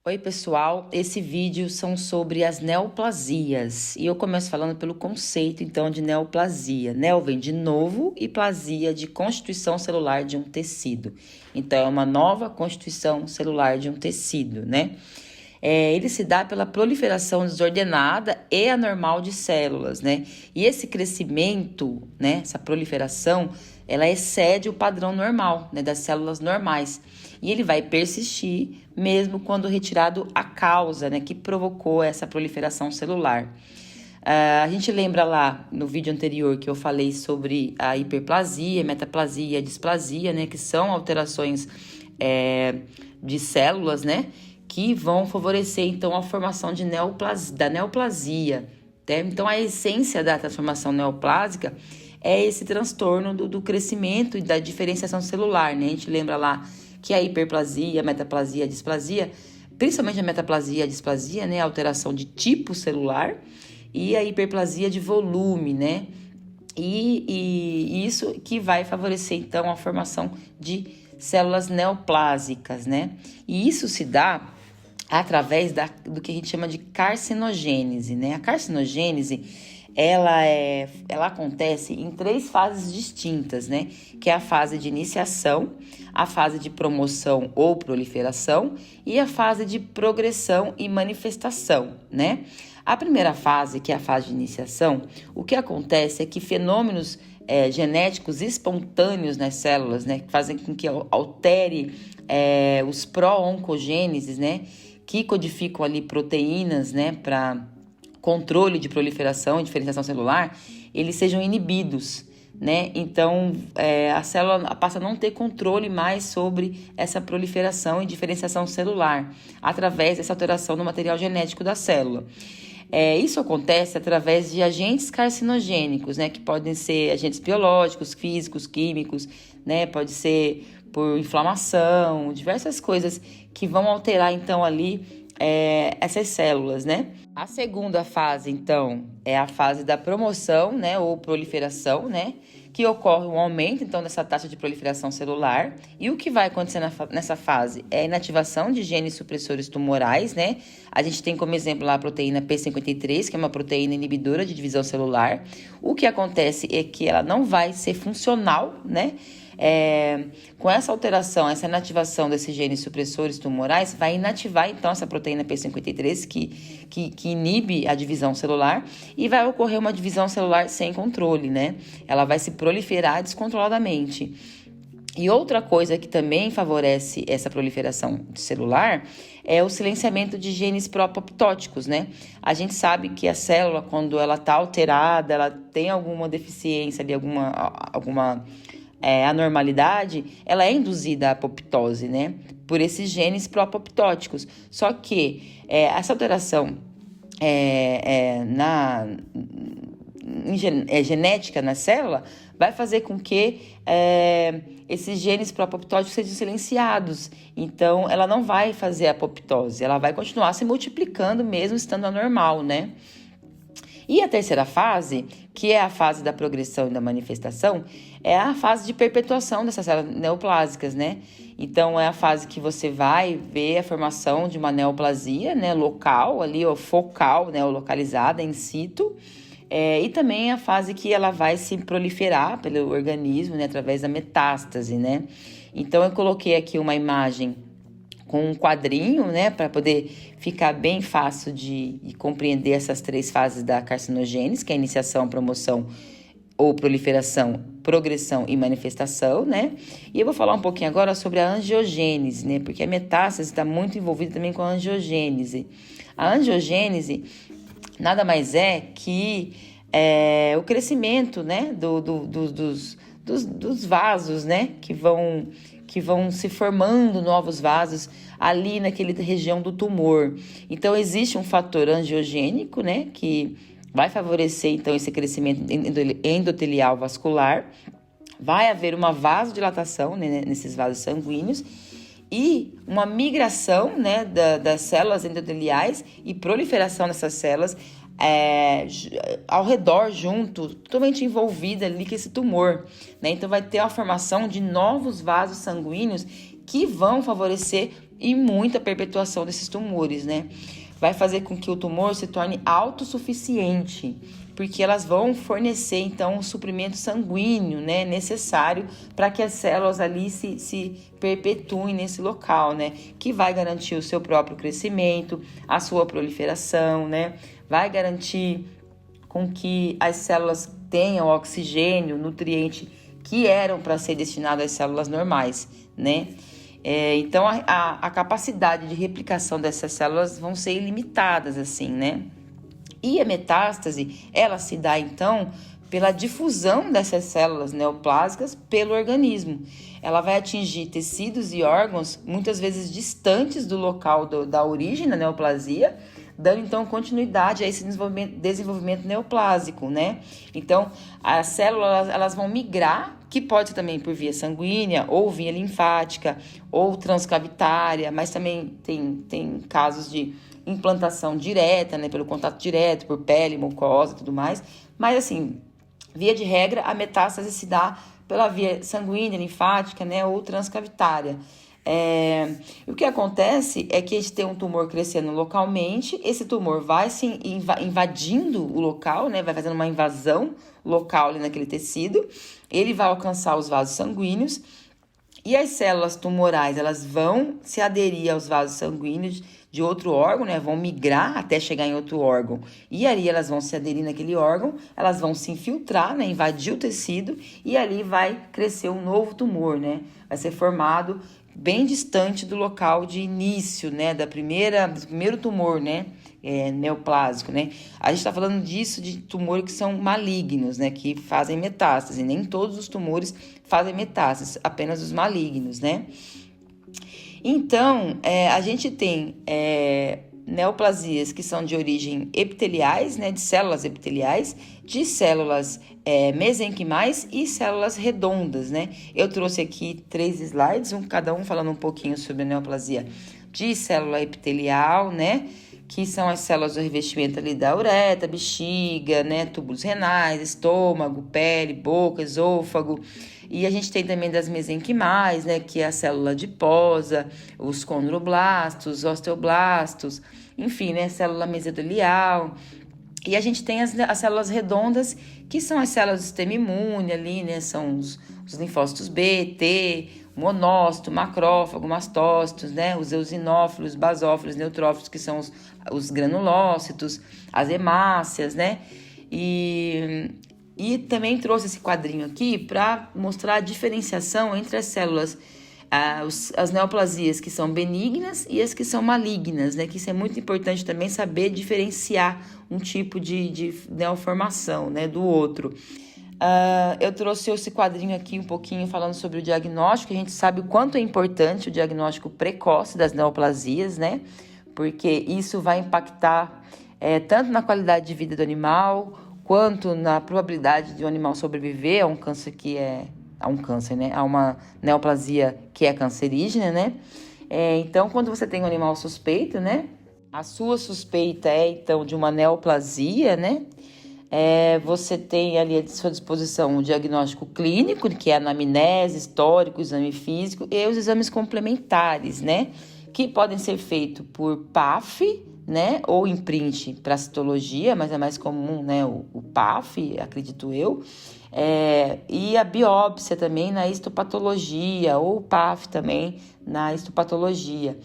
Oi, pessoal. Esse vídeo são sobre as neoplasias. E eu começo falando pelo conceito, então, de neoplasia. Neo vem de novo e plasia de constituição celular de um tecido. Então, é uma nova constituição celular de um tecido, né? Ele se dá pela proliferação desordenada e anormal de células, né? E esse crescimento, né, essa proliferação, ela excede o padrão normal, né, das células normais. E ele vai persistir mesmo quando retirado a causa, né, que provocou essa proliferação celular. A gente lembra lá no vídeo anterior que eu falei sobre a hiperplasia, metaplasia e a displasia, né, que são alterações de células, né, que vão favorecer, então, a formação da neoplasia. Né? Então, a essência da transformação neoplásica é esse transtorno do crescimento e da diferenciação celular, né? A gente lembra lá que a hiperplasia, a metaplasia, a displasia, principalmente a metaplasia e a displasia, né? A alteração de tipo celular e a hiperplasia de volume, né? E isso que vai favorecer, então, a formação de células neoplásicas, né? E isso se dá através do que a gente chama de carcinogênese, né? A carcinogênese, ela acontece em 3 fases distintas, né? Que é a fase de iniciação, a fase de promoção ou proliferação e a fase de progressão e manifestação, né? A primeira fase, que é a fase de iniciação, o que acontece é que fenômenos genéticos espontâneos nas células, né? Que fazem com que altere os pró-oncogêneses, né? Que codificam ali proteínas, né, para controle de proliferação e diferenciação celular, eles sejam inibidos, né? Então, a célula passa a não ter controle mais sobre essa proliferação e diferenciação celular, através dessa alteração no material genético da célula. Isso acontece através de agentes carcinogênicos, né? Que podem ser agentes biológicos, físicos, químicos, né? Pode ser por inflamação, diversas coisas que vão alterar, então, ali essas células, né? A segunda fase, então, é a fase da promoção, né, ou proliferação, né, que ocorre um aumento, então, dessa taxa de proliferação celular. E o que vai acontecer nessa fase é a inativação de genes supressores tumorais, né? A gente tem como exemplo lá a proteína P53, que é uma proteína inibidora de divisão celular. O que acontece é que ela não vai ser funcional, né? Com essa alteração, essa inativação desses genes supressores tumorais, vai inativar, então, essa proteína P53 que inibe a divisão celular e vai ocorrer uma divisão celular sem controle, né? Ela vai se proliferar descontroladamente. E outra coisa que também favorece essa proliferação celular é o silenciamento de genes pró-apoptóticos, né? A gente sabe que a célula, quando ela está alterada, ela tem alguma deficiência ali, alguma anormalidade, ela é induzida à apoptose, né? Por esses genes pró-apoptóticos. Só que essa alteração genética na célula vai fazer com que esses genes pró-apoptóticos sejam silenciados. Então, ela não vai fazer apoptose, ela vai continuar se multiplicando mesmo estando anormal, né? E a terceira fase, que é a fase da progressão e da manifestação, é a fase de perpetuação dessas células neoplásicas, né? Então, é a fase que você vai ver a formação de uma neoplasia, né, local, ali, ou focal, né, ou localizada, in situ. E também a fase que ela vai se proliferar pelo organismo, né, através da metástase, né? Então, eu coloquei aqui uma imagem com um quadrinho, né, para poder ficar bem fácil de compreender essas 3 fases da carcinogênese, que é a iniciação, promoção ou proliferação, progressão e manifestação, né? E eu vou falar um pouquinho agora sobre a angiogênese, né, porque a metástase está muito envolvida também com a angiogênese. A angiogênese nada mais é que o crescimento, né, dos vasos, né, que vão se formando novos vasos ali naquela região do tumor. Então, existe um fator angiogênico, né, que vai favorecer, então, esse crescimento endotelial vascular. Vai haver uma vasodilatação, né, nesses vasos sanguíneos e uma migração, né, das células endoteliais e proliferação dessas células ao redor, junto, totalmente envolvida ali com esse tumor, né? Então vai ter a formação de novos vasos sanguíneos que vão favorecer e muita perpetuação desses tumores, né? Vai fazer com que o tumor se torne autossuficiente, porque elas vão fornecer, então, o suprimento sanguíneo, né, necessário para que as células ali se perpetuem nesse local, né, que vai garantir o seu próprio crescimento, a sua proliferação, né, vai garantir com que as células tenham oxigênio, nutriente que eram para ser destinado às células normais, né. Então, a capacidade de replicação dessas células vão ser ilimitadas, assim, né? E a metástase, ela se dá, então, pela difusão dessas células neoplásicas pelo organismo. Ela vai atingir tecidos e órgãos, muitas vezes distantes do local da origem da neoplasia, dando, então, continuidade a esse desenvolvimento neoplásico, né? Então, as células, elas vão migrar, que pode ser também por via sanguínea, ou via linfática, ou transcavitária, mas também tem casos de implantação direta, né, pelo contato direto, por pele, mucosa e tudo mais. Mas, assim, via de regra, a metástase se dá pela via sanguínea, linfática, né, ou transcavitária. O que acontece é que a gente tem um tumor crescendo localmente, esse tumor vai se invadindo o local, né, vai fazendo uma invasão local ali naquele tecido, ele vai alcançar os vasos sanguíneos e as células tumorais, elas vão se aderir aos vasos sanguíneos de outro órgão, né, vão migrar até chegar em outro órgão, e ali elas vão se aderir naquele órgão, elas vão se infiltrar, né, invadir o tecido, e ali vai crescer um novo tumor, né, vai ser formado bem distante do local de início, né, do primeiro tumor, né, neoplásico, né. A gente está falando disso de tumores que são malignos, né, que fazem metástase. Nem todos os tumores fazem metástase, apenas os malignos, né. Então, a gente tem neoplasias que são de origem epiteliais, né, de células epiteliais, de células mesenquimais e células redondas, né? Eu trouxe aqui 3 slides, cada um falando um pouquinho sobre a neoplasia de célula epitelial, né? Que são as células do revestimento ali da uretra, bexiga, né? Túbulos renais, estômago, pele, boca, esôfago. E a gente tem também das mesenquimais, né, que é a célula adiposa, os condroblastos, osteoblastos, enfim, né, célula mesotelial. E a gente tem as células redondas, que são as células do sistema imune ali, né, são os linfócitos B, T, monócito, macrófago, mastócitos, né, os eosinófilos, basófilos, neutrófilos, que são os granulócitos, as hemácias, né, e também trouxe esse quadrinho aqui para mostrar a diferenciação entre as células, as neoplasias que são benignas e as que são malignas, né? Que isso é muito importante também saber diferenciar um tipo de neoformação, né, do outro. Eu trouxe esse quadrinho aqui um pouquinho falando sobre o diagnóstico. A gente sabe o quanto é importante o diagnóstico precoce das neoplasias, né? Porque isso vai impactar tanto na qualidade de vida do animal, quanto na probabilidade de um animal sobreviver a um câncer né? A uma neoplasia que é cancerígena, né? Então, quando você tem um animal suspeito, né? A sua suspeita então, de uma neoplasia, né? Você tem ali à sua disposição o diagnóstico clínico, que é a anamnese, histórico, exame físico, e os exames complementares, né? Que podem ser feitos por PAF, né, ou imprint para citologia, mas é mais comum, né, o PAF, acredito eu, e a biópsia também na histopatologia, ou o PAF também na histopatologia.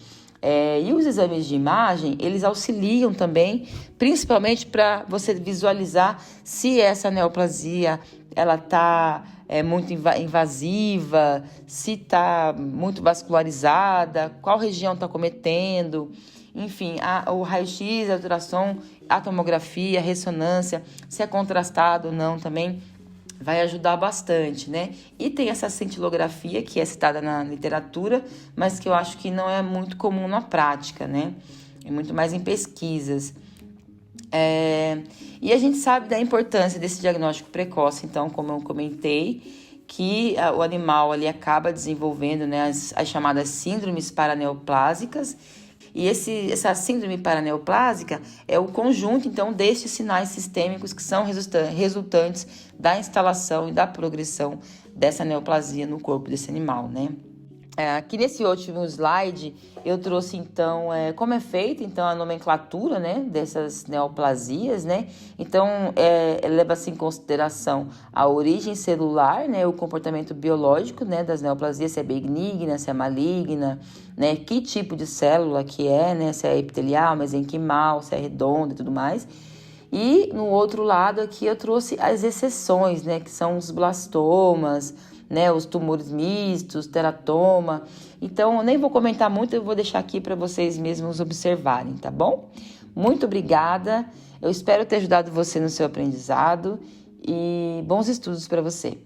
E os exames de imagem, eles auxiliam também, principalmente para você visualizar se essa neoplasia ela está muito invasiva, se está muito vascularizada, qual região está cometendo. Enfim, o raio-x, a ultrassom, a tomografia, a ressonância, se é contrastado ou não também, vai ajudar bastante, né? E tem essa cintilografia, que é citada na literatura, mas que eu acho que não é muito comum na prática, né? É muito mais em pesquisas. E a gente sabe da importância desse diagnóstico precoce, então, como eu comentei, que o animal ali acaba desenvolvendo, né, as chamadas síndromes paraneoplásicas. E essa síndrome paraneoplásica é o conjunto, então, destes sinais sistêmicos que são resultantes da instalação e da progressão dessa neoplasia no corpo desse animal, né? Aqui nesse último slide eu trouxe então como é feita então a nomenclatura, né, dessas neoplasias, né? Então leva-se em consideração a origem celular, né, o comportamento biológico, né, das neoplasias, se é benigna, se é maligna, né, que tipo de célula que é, né, se é epitelial, mesenquimal, se é redonda e tudo mais. E no outro lado aqui eu trouxe as exceções, né, que são os blastomas, né, os tumores mistos, teratoma. Então, eu nem vou comentar muito, eu vou deixar aqui para vocês mesmos observarem, tá bom? Muito obrigada, eu espero ter ajudado você no seu aprendizado e bons estudos para você.